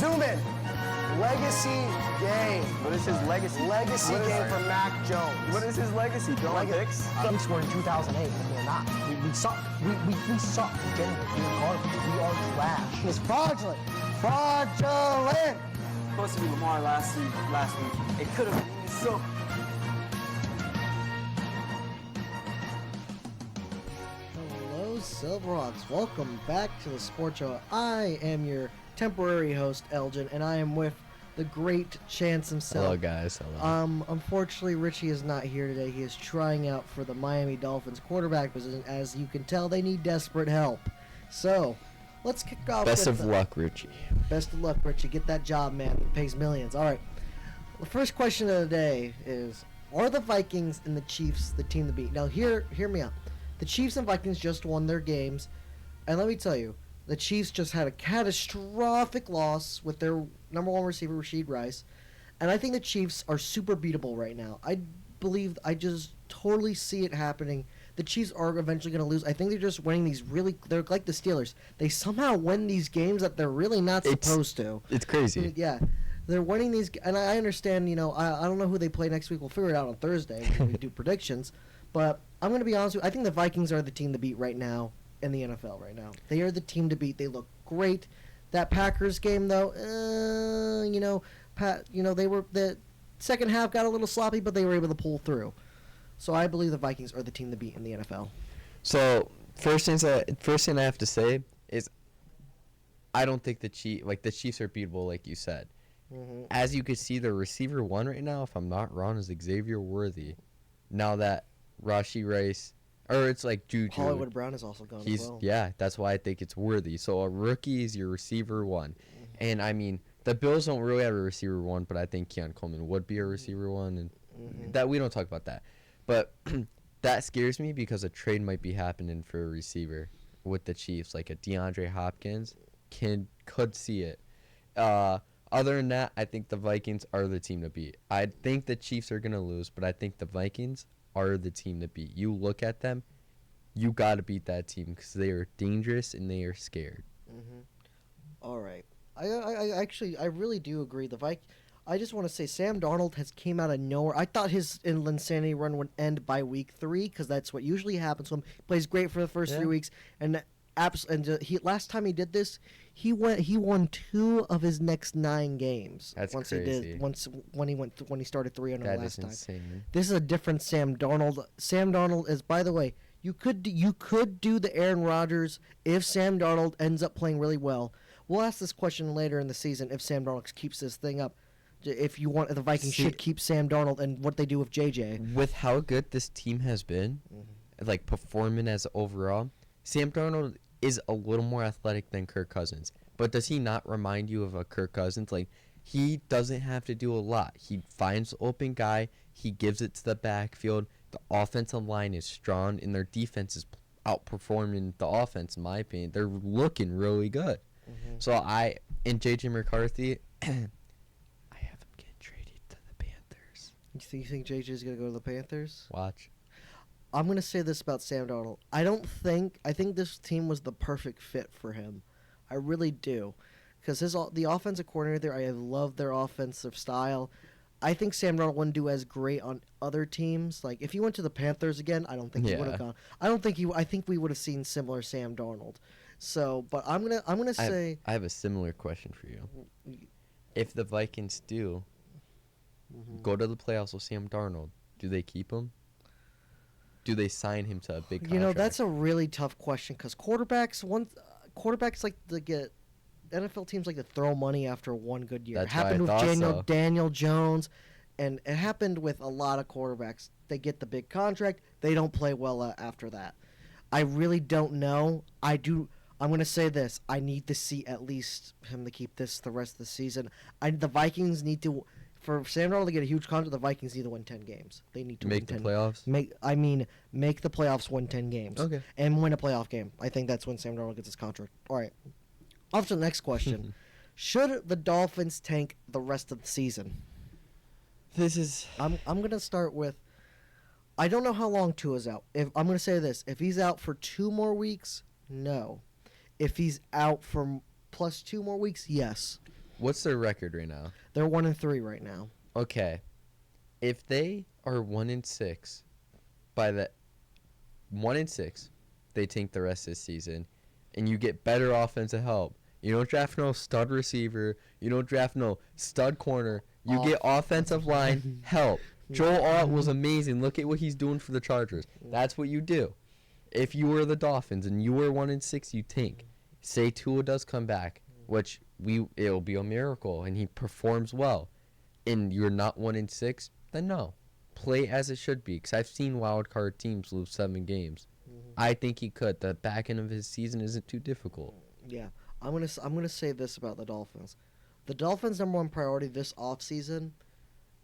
Zoom in. Legacy game. What is his legacy? Legacy game for Mac Jones. What is his legacy? Don't fix? Chiefs were in 2008, and we're not. We suck. We suck. Genuinely. We're garbage. We are trash. It's fraudulent. Fraudulent. Supposed to be Lamar last week. It could have been so. Hello, Silverhawks. Welcome back to the Sports Show. I am your temporary host, Elgin, and I am with the great Chantz himself. Hello, guys. Hello. Unfortunately, Richie is not here today. He is trying out for the Miami Dolphins quarterback position. As you can tell, they need desperate help. So, let's kick off. Best of luck, Richie. Best of luck, Richie. Get that job, man. It pays millions. All right. The first question of the day is, are the Vikings and the Chiefs the team to beat? Now, hear me out. The Chiefs and Vikings just won their games. And let me tell you, the Chiefs just had a catastrophic loss with their number one receiver, Rashid Rice. And I think the Chiefs are super beatable right now. I just totally see it happening. The Chiefs are eventually going to lose. I think they're just winning these they're like the Steelers. They somehow win these games that they're really not supposed to. It's crazy. Yeah. They're winning these, and I understand, I don't know who they play next week. We'll figure it out on Thursday when we do predictions. But I'm going to be honest with you. I think the Vikings are the team to beat right now in the NFL right now. They are the team to beat. They look great. That Packers game, though, they were the second half got a little sloppy, but they were able to pull through. So I believe the Vikings are the team to beat in the NFL. So first thing I have to say is, I don't think the Chiefs are beatable, like you said. Mm-hmm. As you can see, the receiver one right now, if I'm not wrong, is Xavier Worthy. Now that Rashid Rice, or it's like Juju. Hollywood Brown is also gone as well. Yeah, that's why I think it's Worthy. So a rookie is your receiver one. Mm-hmm. And, I mean, the Bills don't really have a receiver one, but I think Keon Coleman would be a receiver one. And that we don't talk about that. But that scares me because a trade might be happening for a receiver with the Chiefs. Like a DeAndre Hopkins could see it. Other than that, I think the Vikings are the team to beat. I think the Chiefs are going to lose, but I think the Vikings are the team to beat. You look at them, you got to beat that team because they are dangerous and they are scared. Mm-hmm. All right. I really do agree. I just want to say Sam Darnold has came out of nowhere. I thought his insanity run would end by week 3 because that's what usually happens to him. He plays great for the first 3 weeks, and last time he did this, he won 2 of his next 9 games. That's crazy. When he started 3-0 last time. That is insane. This is a different Sam Darnold. Sam Darnold is, by the way, you could do the Aaron Rodgers if Sam Darnold ends up playing really well. We'll ask this question later in the season if Sam Darnold keeps this thing up. If the Vikings should keep Sam Darnold and what they do with JJ. With how good this team has been, like performing as overall, Sam Darnold is a little more athletic than Kirk Cousins. But does he not remind you of a Kirk Cousins? Like, he doesn't have to do a lot. He finds the open guy. He gives it to the backfield. The offensive line is strong, and their defense is outperforming the offense, in my opinion. They're looking really good. Mm-hmm. So and JJ McCarthy, I have him getting traded to the Panthers. You think JJ's going to go to the Panthers? Watch. I'm going to say this about Sam Darnold. I think this team was the perfect fit for him. I really do. Because the offensive coordinator, I love their offensive style. I think Sam Darnold wouldn't do as great on other teams. Like, if he went to the Panthers again, I don't think he would have gone. I think we would have seen similar Sam Darnold. So, but I'm gonna say I have a similar question for you. If the Vikings do go to the playoffs with Sam Darnold, do they keep him? Do they sign him to a big contract? That's a really tough question because quarterbacks like to get NFL teams like to throw money after one good year. That's it happened why I with thought so. Daniel Jones, and it happened with a lot of quarterbacks. They get the big contract, they don't play well after that. I really don't know. I'm going to say this. I need to see at least him to keep this the rest of the season. The Vikings need to, for Sam Darnold to get a huge contract, the Vikings need to win 10 games. They need to make the playoffs? Make the playoffs, win 10 games. Okay. And win a playoff game. I think that's when Sam Darnold gets his contract. All right. Off to the next question. Should the Dolphins tank the rest of the season? I'm going to start with, I don't know how long Tua's out. I'm going to say this. If he's out for 2 more weeks, no. If he's out for plus 2 more weeks, yes. What's their record right now? They're 1-3 right now. Okay. If they are 1-6 by the 1-6, they tank the rest of the season, and you get better offensive help. You don't draft no stud receiver. You don't draft no stud corner. You get offensive line help. Joel Alt was amazing. Look at what he's doing for the Chargers. That's what you do. If you were the Dolphins and you were 1-6, you tank. Say Tua does come back, which it'll be a miracle, and he performs well, and you're not 1-6, then no. Play as it should be, because I've seen wild card teams lose 7 games. I think he could. The back end of his season isn't too difficult. Yeah. I'm gonna say this about the Dolphins. The Dolphins' number one priority this offseason,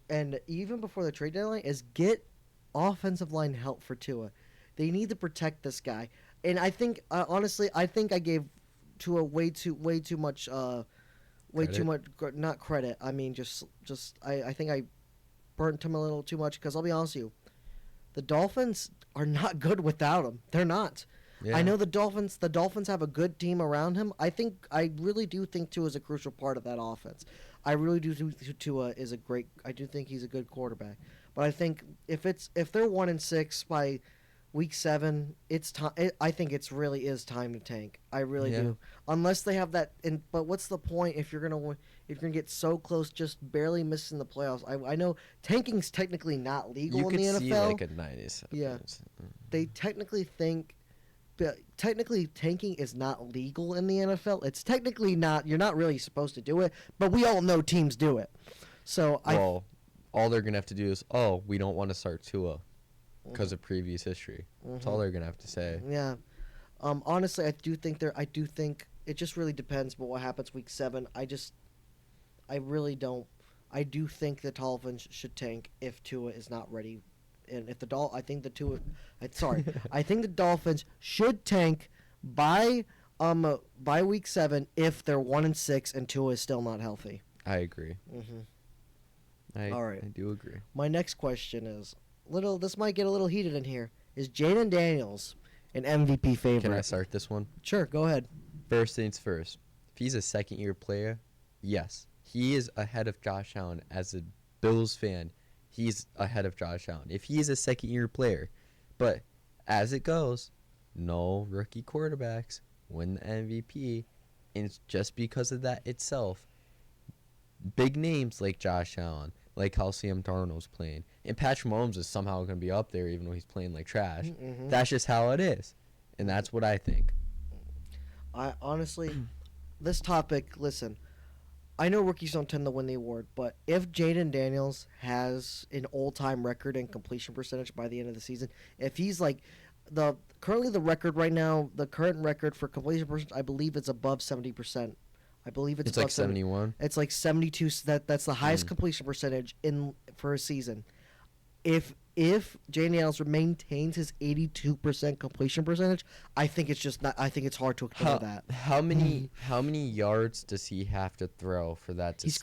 and even before the trade deadline, is get offensive line help for Tua. They need to protect this guy. And I think, honestly, I gave Tua way too much, not credit. I mean, I think I burnt him a little too much, because I'll be honest with you, the Dolphins are not good without him. They're not. Yeah. I know the Dolphins have a good team around him. I really do think Tua is a crucial part of that offense. I really do think Tua is I do think he's a good quarterback. But I think if they're 1-6 by week 7, it's time. I think it's really is time to tank. I really do. Unless they have that. But what's the point if you're gonna get so close, just barely missing the playoffs? I know tanking's technically not legal in the NFL. You could see like a 97. Yeah, they technically think. But technically, tanking is not legal in the NFL. It's technically not. You're not really supposed to do it, but we all know teams do it. So all they're gonna have to do is, we don't want to start Tua because of previous history. That's all they're gonna have to say. Yeah. Honestly, I do think it just really depends. But what happens week 7? I really don't. I do think the Dolphins should tank if Tua is not ready. And if I think the Dolphins should tank by week 7 if they're 1-6 and Tua is still not healthy. I agree. All right. I do agree. My next question is this might get a little heated in here. Is Jaden Daniels an MVP favorite? Can I start this one? Sure, go ahead. First things first. If he's a second-year player, yes, he is ahead of Josh Allen. As a Bills fan, he's ahead of Josh Allen if he is a second-year player. But as it goes, no rookie quarterbacks win the MVP. And it's just because of that itself, big names like Josh Allen, like how Sam Darnold's playing, and Patrick Mahomes is somehow going to be up there even though he's playing like trash. That's just how it is. And that's what I think. I honestly, this topic, listen, I know rookies don't tend to win the award, but if Jaden Daniels has an all-time record in completion percentage by the end of the season, if he's like currently the record right now, the current record for completion percentage, I believe it's above 70%. I believe it's like 71. It's like 72. That's the highest completion percentage for a season. If Jaden Daniels maintains his 82% completion percentage, I think it's just not. I think it's hard to ignore that. How many yards does he have to throw for that to? He's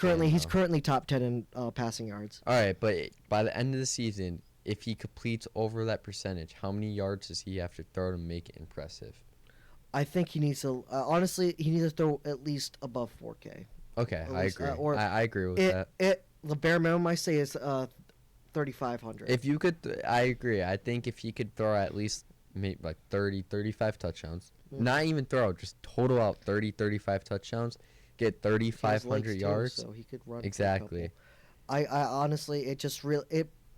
currently top 10 in passing yards. All right, but by the end of the season, if he completes over that percentage, how many yards does he have to throw to make it impressive? I think he needs to. Honestly, he needs to throw at least above 4K. Okay, I agree. I agree with that. The bare minimum I say is 3,500. If you could, I agree. I think if he could throw at least maybe like 30, 35 touchdowns, not even throw, just total out 30, 35 touchdowns, get 3,500 yards. So he could run exactly. I honestly,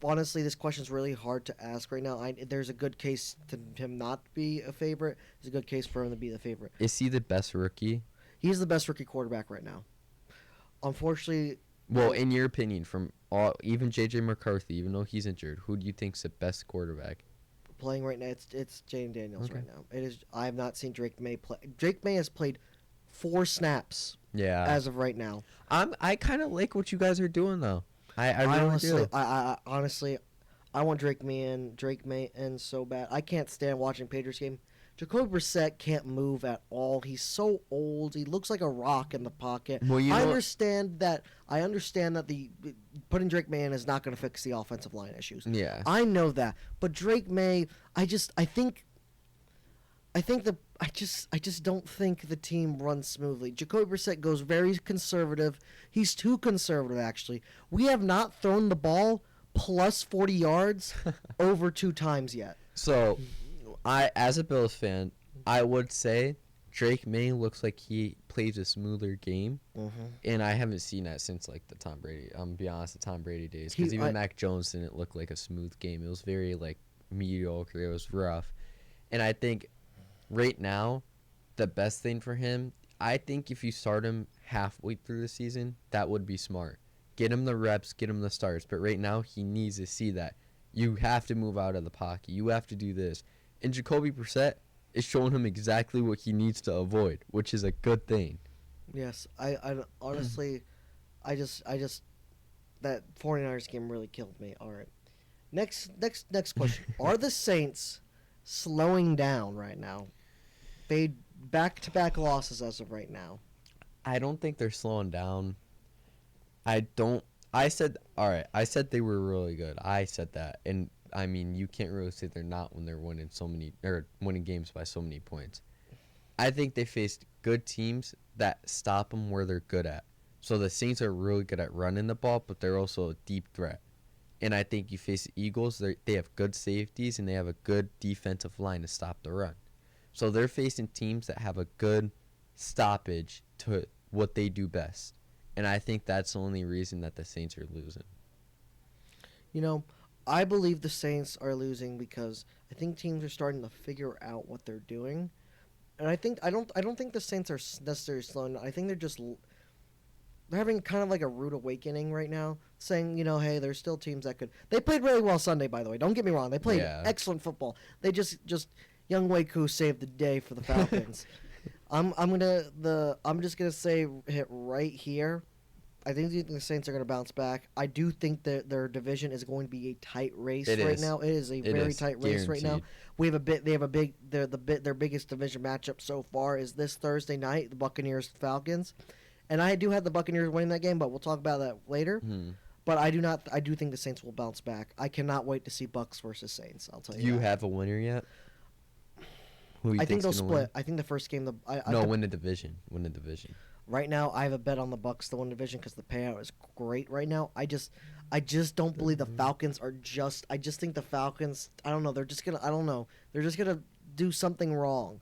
honestly, this question's really hard to ask right now. There's a good case to him not be a favorite. There's a good case for him to be the favorite. Is he the best rookie? He's the best rookie quarterback right now. Unfortunately. Well, in your opinion, from even J.J. McCarthy, even though he's injured, who do you think's the best quarterback? Playing right now, it's Jaden Daniels right now. It is. I have not seen Drake May play. Drake May has played 4 snaps. Yeah. As of right now. I kind of like what you guys are doing though. I really do. I honestly, I want Drake May in so bad. I can't stand watching Patriots game. Jacoby Brissett can't move at all. He's so old. He looks like a rock in the pocket. Well, I understand that the putting Drake May in is not going to fix the offensive line issues. Yeah, I know that. But Drake May, I think I just don't think the team runs smoothly. Jacoby Brissett goes very conservative. He's too conservative, actually. We have not thrown the ball plus 40 yards over 2 times yet. So, as a Bills fan, I would say Drake May looks like he plays a smoother game, and I haven't seen that since like the Tom Brady. I'm gonna be honest, the Tom Brady days, because even Mac Jones didn't look like a smooth game. It was very like mediocre. It was rough, and I think right now, the best thing for him, I think if you start him halfway through the season, that would be smart. Get him the reps, get him the starts. But right now, he needs to see that. You have to move out of the pocket. You have to do this. And Jacoby Brissett is showing him exactly what he needs to avoid, which is a good thing. Yes, I honestly, I just that 49ers game really killed me. All right. Next question. Are the Saints slowing down right now? They back-to-back losses as of right now. I don't think they're slowing down. I said they were really good. I said that. And I mean, you can't really say they're not when they're winning games by so many points. I think they faced good teams that stop them where they're good at. So the Saints are really good at running the ball, but they're also a deep threat. And I think you face the Eagles, they have good safeties, and they have a good defensive line to stop the run. So they're facing teams that have a good stoppage to what they do best. And I think that's the only reason that the Saints are losing. You know, I believe the Saints are losing because I think teams are starting to figure out what they're doing. And I don't think the Saints are necessarily slowing down. I think they're having kind of like a rude awakening right now, saying, hey, there's still teams that could. They played really well Sunday, by the way. Don't get me wrong. They played excellent football. They just Young Waku saved the day for the Falcons. I'm just gonna say it right here. I think the Saints are going to bounce back. I do think that their division is going to be a tight race right now. It is a very tight race right now. Their biggest division matchup so far is this Thursday night, the Buccaneers-Falcons. And I do have the Buccaneers winning that game, but we'll talk about that later. But I do think the Saints will bounce back. I cannot wait to see Bucs versus Saints, I'll tell you. Do you have a winner yet? I think they'll split. Win? I think the first game win the division. Win the division. Right now, I have a bet on the Bucs to win division because the payout is great right now. I just don't believe the Falcons are just. I just think the Falcons. I don't know. They're just gonna. I don't know. They're just gonna do something wrong.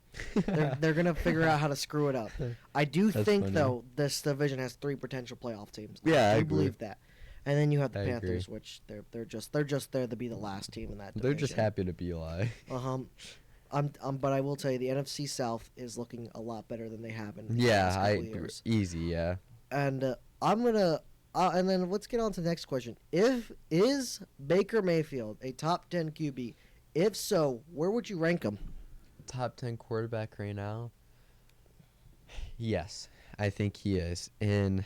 they're gonna figure out how to screw it up. I do think though this division has 3 potential playoff teams. Yeah, I believe that. And then you have the Panthers, which they're just there to be the last team in that division. They're just happy to be alive. But I will tell you, the NFC South is looking a lot better than they have in the last couple of years. Easy, yeah. And and then let's get on to the next question. Is Baker Mayfield a top 10 QB? If so, where would you rank him? Top 10 quarterback right now? Yes, I think he is. And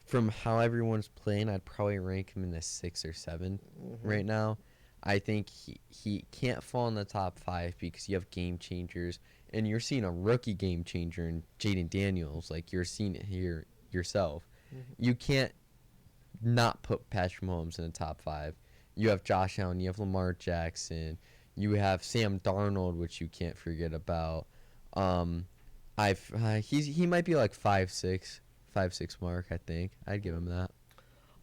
from how everyone's playing, I'd probably rank him in the 6 or 7 right now. I think he can't fall in the top 5 because you have game changers, and you're seeing a rookie game changer in Jaden Daniels. Like, you're seeing it here yourself. You can't not put Patrick Mahomes in the top 5. You have Josh Allen, you have Lamar Jackson, you have Sam Darnold, which you can't forget about. He might be like 5'6" mark. I think I'd give him that.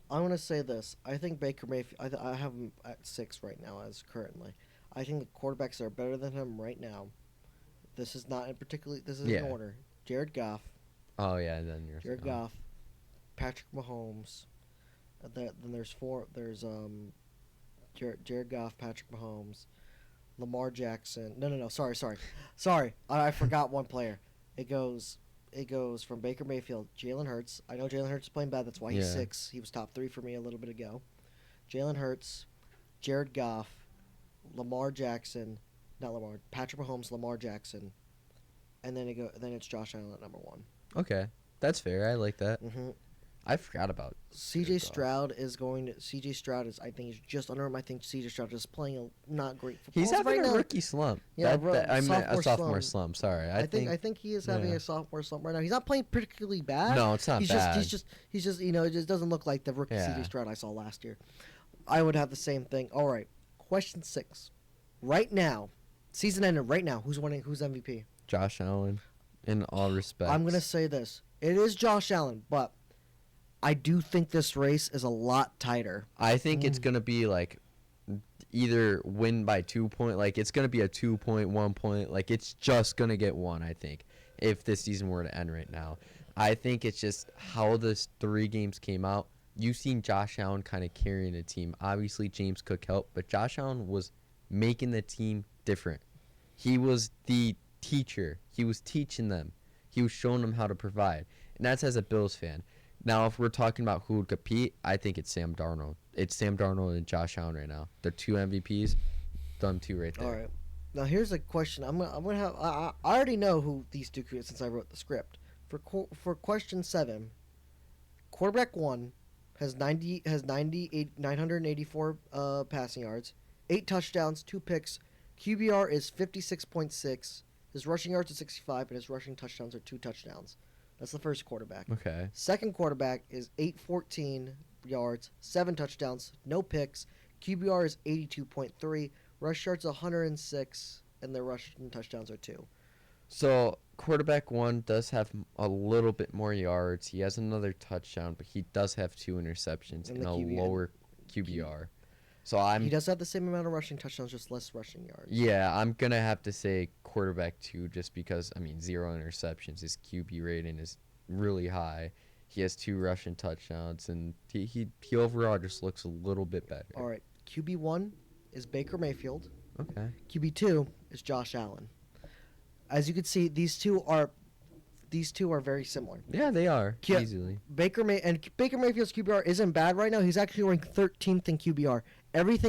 I want to say this. I think Baker Mayfield. I have him at 6 right now, as currently. I think the quarterbacks that are better than him right now. This is not in particularly. This is in order. Jared Goff. Oh yeah, then you're. Jared Goff, Patrick Mahomes. Then there's 4. There's Jared Goff, Patrick Mahomes, Lamar Jackson. No. Sorry. I forgot one player. It goes from Baker Mayfield, Jalen Hurts. I know Jalen Hurts is playing bad. That's why he's 6. He was top 3 for me a little bit ago. Jalen Hurts, Jared Goff, Patrick Mahomes, Lamar Jackson, and then it's Josh Allen at number 1. Okay, that's fair. I like that. I forgot about C.J. Stroud is I think he's just under him. I think C.J. Stroud is playing a not great football. He's having a rookie slump. Yeah, I meant a sophomore slump. Sorry, I think he is having a sophomore slump right now. He's not playing particularly bad. No, it's not bad. He's just it just doesn't look like the rookie C.J. Stroud I saw last year. I would have the same thing. All right, question 6. Right now, Season ended right now. Who's winning? Who's MVP? Josh Allen, in all respects. I'm gonna say this. It is Josh Allen, but I do think this race is a lot tighter. I think it's gonna be like either win by 2 point, like it's gonna be a 2 point, 1 point, like it's just gonna get one. I think if this season were to end right now, I think it's just how this 3 games came out. You've seen Josh Allen kind of carrying the team. Obviously, James Cook helped, but Josh Allen was making the team different. He was the teacher. He was teaching them. He was showing them how to provide. And that's as a Bills fan. Now, if we're talking about who would compete, I think it's Sam Darnold. It's Sam Darnold and Josh Allen right now. They're 2 MVPs. Them 2 right there. All right. Now here's a question. I'm gonna have. I already know who these 2 could since I wrote the script. For question 7, quarterback 1 has 984 passing yards, 8 touchdowns, 2 picks. QBR is 56.6. His rushing yards are 65, and his rushing touchdowns are 2 touchdowns. That's the first quarterback. Okay. Second quarterback is 814 yards, 7 touchdowns, no picks. QBR is 82.3. Rush yards 106, and their rushing touchdowns are 2. So, quarterback 1 does have a little bit more yards. He has another touchdown, but he does have 2 interceptions and a lower QBR. So He does have the same amount of rushing touchdowns, just less rushing yards. Yeah, I'm going to have to say quarterback 2 just because, 0 interceptions. His QB rating is really high. He has 2 rushing touchdowns, and he overall just looks a little bit better. All right. QB1 is Baker Mayfield. Okay. QB2 is Josh Allen. As you can see, these two are very similar. Yeah, they are, Yeah. easily. Baker Mayfield's QBR isn't bad right now. He's actually ranked 13th in QBR. Every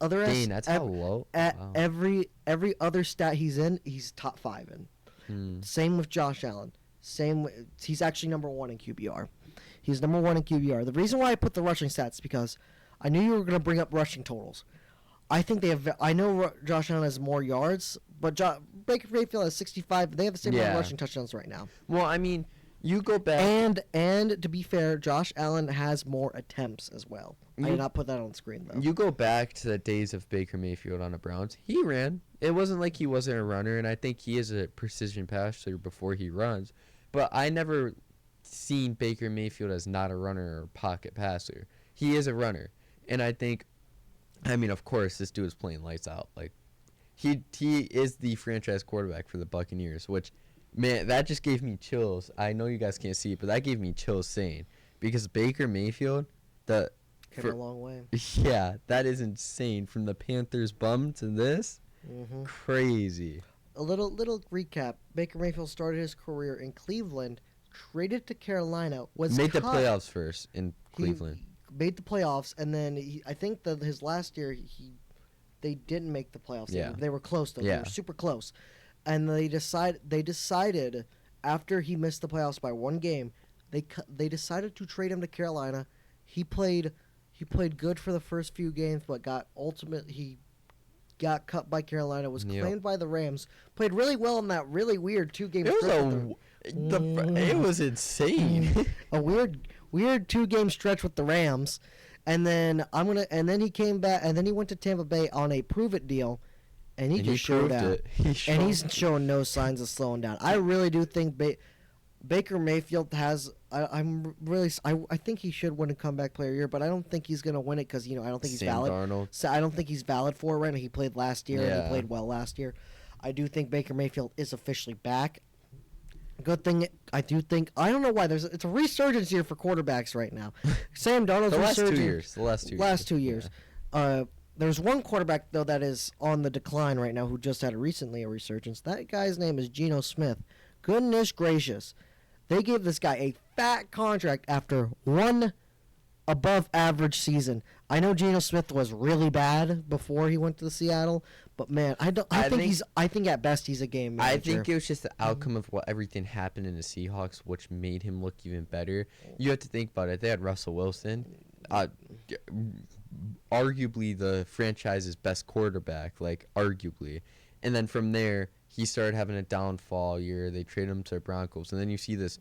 other Dang, that's how low? Wow. every other stat he's in, he's top 5 in. Same with Josh Allen. He's actually number 1 in QBR. He's number 1 in QBR. The reason why I put the rushing stats is because I knew you were going to bring up rushing totals. I think they have. I know Josh Allen has more yards, but Baker Mayfield has 65. They have the same amount of rushing touchdowns right now. Well, you go back. And to be fair, Josh Allen has more attempts as well. I did not put that on the screen, though. You go back to the days of Baker Mayfield on the Browns. He ran. It wasn't like he wasn't a runner, and I think he is a precision passer before he runs. But I never seen Baker Mayfield as not a runner or pocket passer. He is a runner. And I think, of course, this dude is playing lights out. Like, he is the franchise quarterback for the Buccaneers, which, man, that just gave me chills. I know you guys can't see it, but that gave me chills saying. Because Baker Mayfield, came a long way. Yeah, that is insane. From the Panthers bum to this, crazy. A little recap. Baker Mayfield started his career in Cleveland, traded to Carolina, made the playoffs first in Cleveland. Made the playoffs, and then I think that his last year they didn't make the playoffs. Yeah. They were close though. Yeah. They were super close, and they decided after he missed the playoffs by 1 game, they decided to trade him to Carolina. He played good for the first few games, but he got cut by Carolina. Was claimed by the Rams. Played really well in that really weird 2-game. It was insane. A weird 2-game stretch with the Rams, and then he came back, and then he went to Tampa Bay on a prove it deal, and he just showed out. And he's showing no signs of slowing down. I really do think Baker Mayfield has. I think he should win a comeback player of the year, but I don't think he's gonna win it because I don't think he's valid. Darnold. So I don't think he's valid for it right now. He played last year and he played well last year. I do think Baker Mayfield is officially back. Good thing. I don't know why it's a resurgence year for quarterbacks right now. Sam Darnold's the last resurging. 2 years. The last 2 years. Yeah. There's one quarterback though that is on the decline right now who just had a resurgence. That guy's name is Geno Smith. Goodness gracious, they gave this guy a fat contract after 1 above average season. I know Geno Smith was really bad before he went to Seattle, but man, I think at best he's a game manager. I think it was just the outcome of what everything happened in the Seahawks, which made him look even better. You have to think about it. They had Russell Wilson, arguably the franchise's best quarterback, arguably. And then from there, he started having a downfall year. They traded him to the Broncos, and then you see this.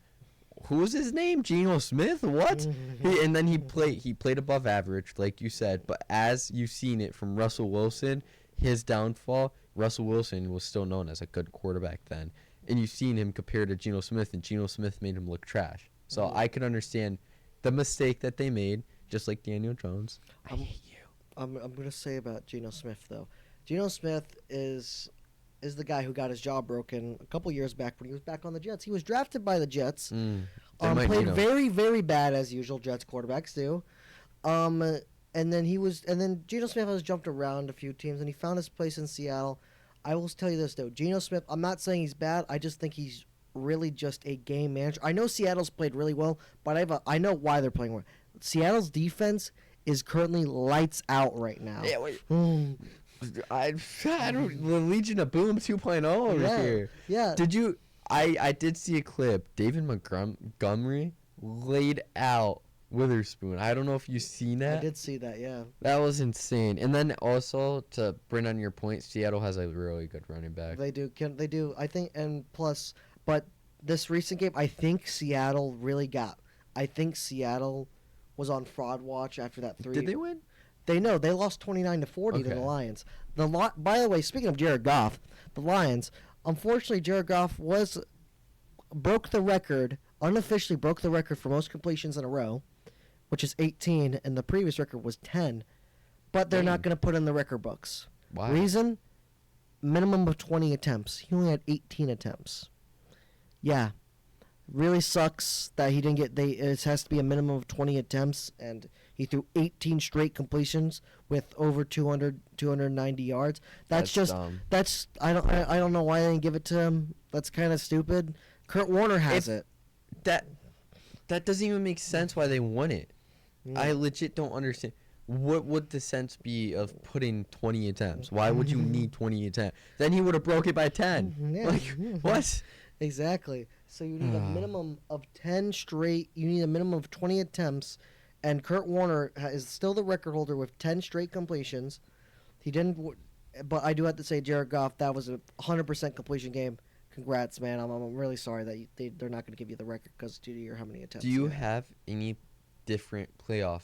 Who was his name? Geno Smith? What? And then he played above average, like you said. But as you've seen it from Russell Wilson, his downfall, Russell Wilson was still known as a good quarterback then. And you've seen him compared to Geno Smith, and Geno Smith made him look trash. So I can understand the mistake that they made, just like Daniel Jones. I hate you. I'm gonna say about Geno Smith though. Geno Smith is the guy who got his jaw broken a couple years back when he was back on the Jets. He was drafted by the Jets. Played very, very bad as usual. Jets quarterbacks do. And then Geno Smith has jumped around a few teams, and he found his place in Seattle. I will tell you this though, Geno Smith. I'm not saying he's bad. I just think he's really just a game manager. I know Seattle's played really well, but I know why they're playing well. Seattle's defense is currently lights out right now. Yeah, wait. I don't, the Legion of Boom 2.0 over here. Yeah. Did you? I did see a clip. David Montgomery laid out Witherspoon. I don't know if you've seen that. I did see that. Yeah. That was insane. And then also to bring on your point, Seattle has a really good running back. They do. They do. I think, and plus, but this recent game, I think Seattle really got. I think Seattle was on fraud watch after that 3. Did they win? They lost 29-40 to the Lions. By the way, speaking of Jared Goff, the Lions, unfortunately Jared Goff unofficially broke the record for most completions in a row, which is 18, and the previous record was 10. But they're not going to put in the record books. Why? Reason? Minimum of 20 attempts. He only had 18 attempts. Yeah. Really sucks that he didn't get. It has to be a minimum of 20 attempts, and he threw 18 straight completions with over 290 yards. That's just dumb. I don't know why they didn't give it to him. That's kind of stupid. Kurt Warner has it. That doesn't even make sense why they won it. I legit don't understand. What would the sense be of putting 20 attempts? Why would you need 20 attempts? Then he would have broke it by 10. Yeah. Like, what? Exactly. So you need a minimum of 10 straight. You need a minimum of 20 attempts. And Kurt Warner is still the record holder with 10 straight completions. He didn't, but I do have to say, Jared Goff, that was a 100% completion game. Congrats, man. I'm really sorry that they're not going to give you the record because due to your how many attempts. Do you have any different playoff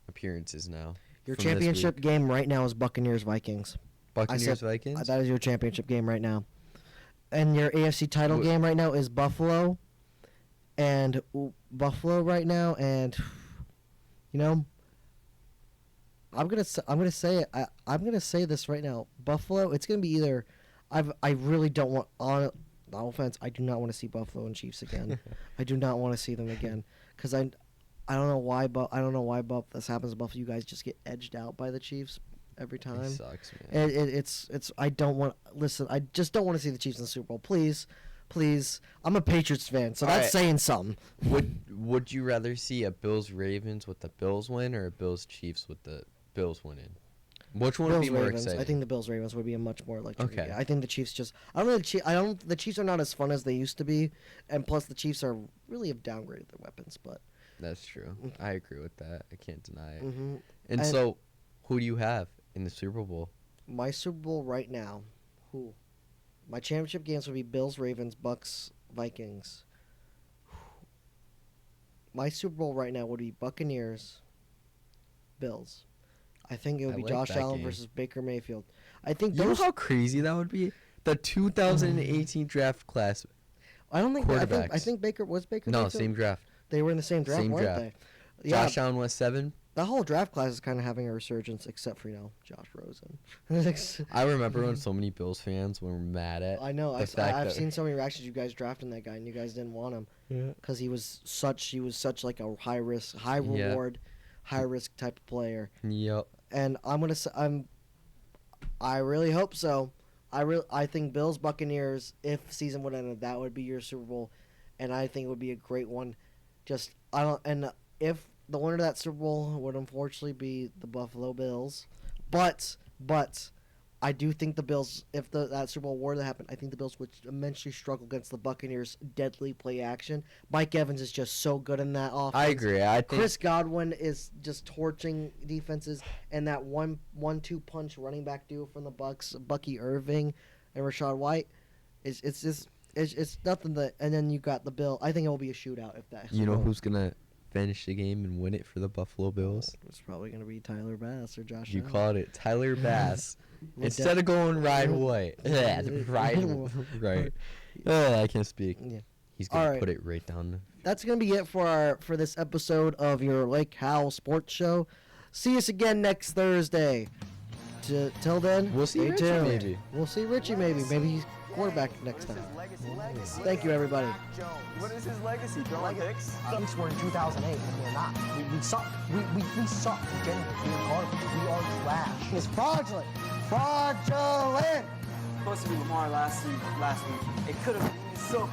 appearances now? Your championship game right now is Buccaneers-Vikings. Buccaneers-Vikings? That is your championship game right now. And your AFC title game right now is Buffalo. And Buffalo right now, and you know, I'm gonna say it. I'm gonna say this right now. Buffalo. It's gonna be either. I really don't want. No offense. I do not want to see Buffalo and Chiefs again. I do not want to see them again because I don't know why. But I don't know why. But this happens to Buffalo. You guys just get edged out by the Chiefs every time. It sucks, man. It's. I don't want. Listen. I just don't want to see the Chiefs in the Super Bowl. Please. I'm a Patriots fan, so that's saying something. Would you rather see a Bills-Ravens with the Bills win or a Bills-Chiefs with the Bills winning? Which one would be more exciting? I think the Bills-Ravens would be a much more electric. Okay. I think the Chiefs just. The Chiefs are not as fun as they used to be, and plus the Chiefs are really have downgraded their weapons. But that's true. I agree with that. I can't deny it. Mm-hmm. And so, who do you have in the Super Bowl? My Super Bowl right now, who? My championship games would be Bills, Ravens, Bucks, Vikings. My Super Bowl right now would be Buccaneers, Bills. I think it would be Josh Allen versus Baker Mayfield. I think you know how crazy that would be? The 2018 draft class. I don't think I think Baker was Baker. No, Mayfield? same draft. They were in the same draft, weren't they? Yeah. Josh Allen was 7. The whole draft class is kind of having a resurgence, except for Josh Rosen. I remember when so many Bills fans were mad at. I know. I've seen so many reactions. You guys drafting that guy, and you guys didn't want him because he was such like a high risk, high reward, high risk type of player. Yep. And I really hope so. I think Bills Buccaneers, if season would end, that would be your Super Bowl, and I think it would be a great one. If the winner of that Super Bowl would unfortunately be the Buffalo Bills, but I do think the Bills, if that Super Bowl were to happen, I think the Bills would immensely struggle against the Buccaneers' deadly play action. Mike Evans is just so good in that offense. I agree. I think Chris Godwin is just torching defenses, and that 1-2 punch running back duo from the Bucks, Bucky Irving and Rachaad White, it's nothing that. And then you got the Bill. I think it will be a shootout if that. You know who's gonna finish the game and win it for the Buffalo Bills? It's probably gonna be Tyler Bass or Josh. You Allen. called it, Tyler Bass. Instead of going Ryan White. Ryan right. I can't speak. Yeah. He's gonna All right. put it right down. That's gonna be it for this episode of your Lake Howell Sports Show. See us again next Thursday. Till then, We'll see stay Richie tuned. maybe. We'll see Richie maybe. Maybe he's quarterback next time. Thank you, everybody. What is his legacy? Throwing picks? Teams were in 2008, and we're not. We suck. We suck. Genuinely, we're garbage. We are trash. It's fraudulent. Fraudulent. Supposed to be Lamar last week. It could have been so.